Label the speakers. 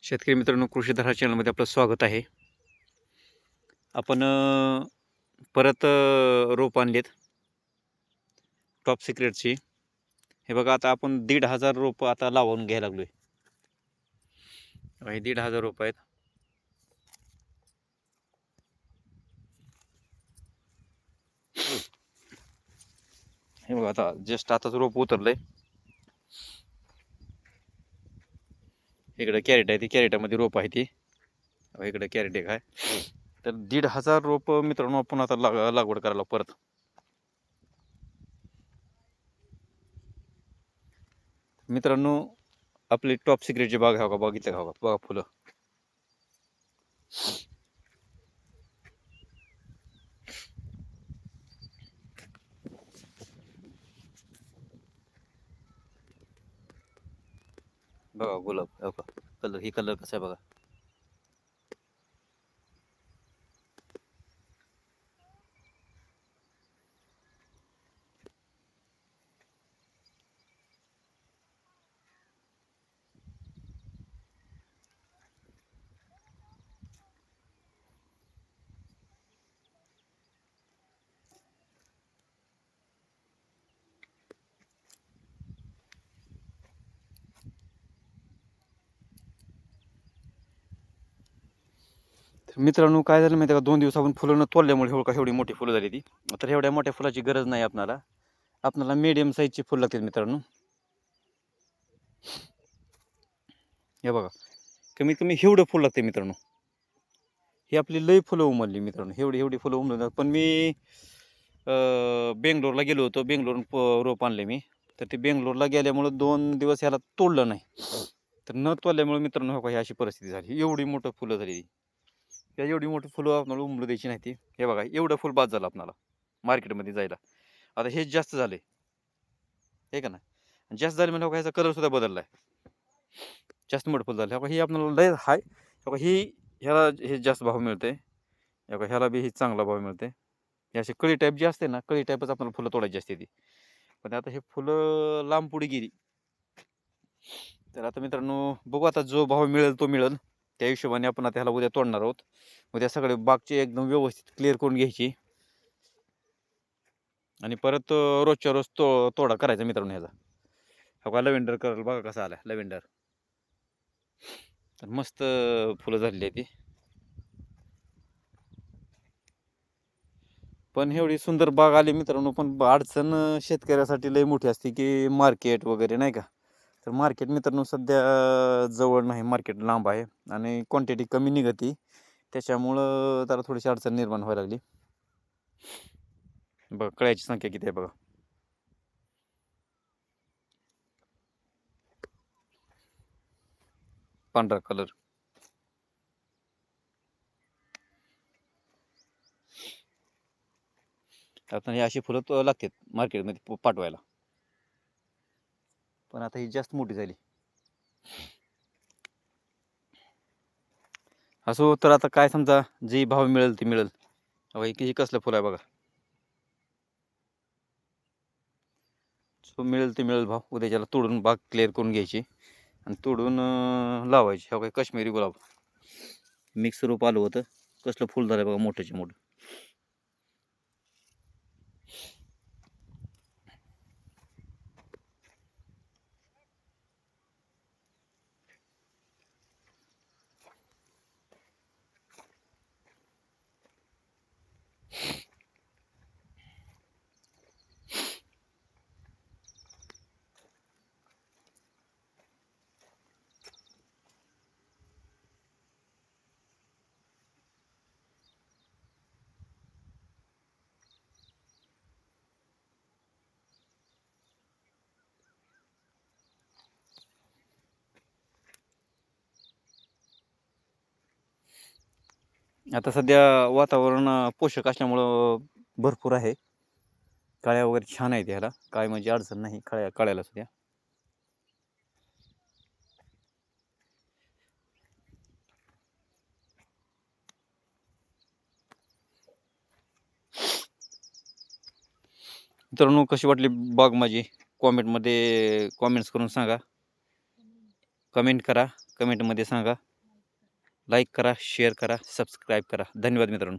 Speaker 1: शेतकरी मित्रांनो, कृषीधारा चॅनलमध्ये आपलं स्वागत आहे. आपण परत रोप आणलेत टॉप सिक्रेटची. हे बघा, आता आपण 1,500 रोपं आता लावून घ्यायला लागलोय. हे 1,500 रोपं आहेत. हे बघा, आता जस्ट आताच रोप उतरलंय. इकडे कॅरेट आहे, ती कॅरेटामध्ये रोप आहे ती. इकडे कॅरेट एक आहे. तर 1,500 रोपं मित्रांनो आपण आता लागवड करायला परत. मित्रांनो, आपली टॉप सिक्रेटची बाग आहे का, बघितलं का बघा फुलं. बघा गुलाब, बघा कलर, ही कलर कसा आहे बघा. मित्रांनो, काय झालं माहिती आहे का, 2 दिवसापासून फुलं न तोडल्यामुळे एवढी मोठी फुलं झाली ती. तर एवढ्या मोठ्या फुलाची गरज नाही आपल्याला मीडियम साईजची फुलं लागतील मित्रांनो. हे बघा, कमीत कमी एवढं फुल लागते मित्रांनो. ही आपली लई फुलं उमलली मित्रांनो, एवढी फुलं उमलली. पण मी बेंगलोरला गेलो होतो, बेंगलोरहून रोप आणले मी. तर ते बेंगलोरला गेल्यामुळं 2 दिवस ह्याला तोडलं नाही. तर न तोडल्यामुळे मित्रांनो हो का, ही अशी परिस्थिती झाली. एवढी मोठं फुलं झाली ती. एवढी मोठी फुलं आपल्याला उमलू द्यायची नाही ती. हे बघा, एवढं फुल बाद झालं आपल्याला मार्केटमध्ये जायला. आता हेच जास्त झाले, हे का नाही. जास्त झाले म्हणजे ह्याचा कलर सुद्धा बदलला आहे. जास्त मोठं फुल झालं. ही आपल्याला लय हाय. ही ह्याला हे जास्त भाव मिळते. ह्याला बी ही चांगला भाव मिळते. हे असे कळी टाईप जे असते ना, कळी टाईपच आपल्याला फुलं तोडायची असते ती. पण आता हे फुलं लांब पुढे गेली. तर आता मित्रांनो बघू, आता जो भाव मिळेल तो मिळेल. त्या हिशोबाने आपण आता ह्याला उद्या तोडणार आहोत. उद्या सगळे बागचे एकदम व्यवस्थित क्लिअर करून घ्यायची आणि परत रोजच्या रोज तोडा करायचा मित्रांनो ह्याचा. हा लव्हेंडर कलर बघा कसा आला लव्हेंडर. तर मस्त फुलं झालेली आहे ती. पण एवढी सुंदर बाग आली मित्रांनो, पण अडचण शेतकऱ्यासाठी लई मोठी असते की मार्केट वगैरे नाही का. तर मार्केट मित्रांनो सध्या जवळ नाही, मार्केट लांब आहे आणि क्वांटिटी कमी निघती. त्याच्यामुळं त्याला थोडीशी अडचण निर्माण व्हायला लागली. बघा कळ्याची संख्या किती आहे बघा. पांढरा कलर. आता ही अशी फुलं लागतात मार्केटमध्ये पाठवायला. पण आता ही जास्त मोठी झाली. असो, तर आता काय समजा जे भाव मिळेल ते मिळेल. ही कसलं फुल आहे बघा. मिळेल ते मिळेल भाव. उद्याच्याला तोडून बाग क्लिअर करून घ्यायची आणि तोडून लावायची. काही काश्मीरी गुलाब मिक्स रोप आलं होतं. कसलं फुल झालं बघा, मोठ्याचे मोठं. आता सध्या वातावरण पोषक असल्यामुळं भरपूर आहे. काळ्या वगैरे छान आहेत ह्याला, काय म्हणजे अडचण नाही काळ्याला सध्या. मित्रांनो कशी वाटली बाग माझी, कमेंट्स करून सांगा. कमेंट करा, कमेंटमध्ये सांगा. लाईक करा, शेअर करा, सबस्क्राईब करा. धन्यवाद मित्रांनो.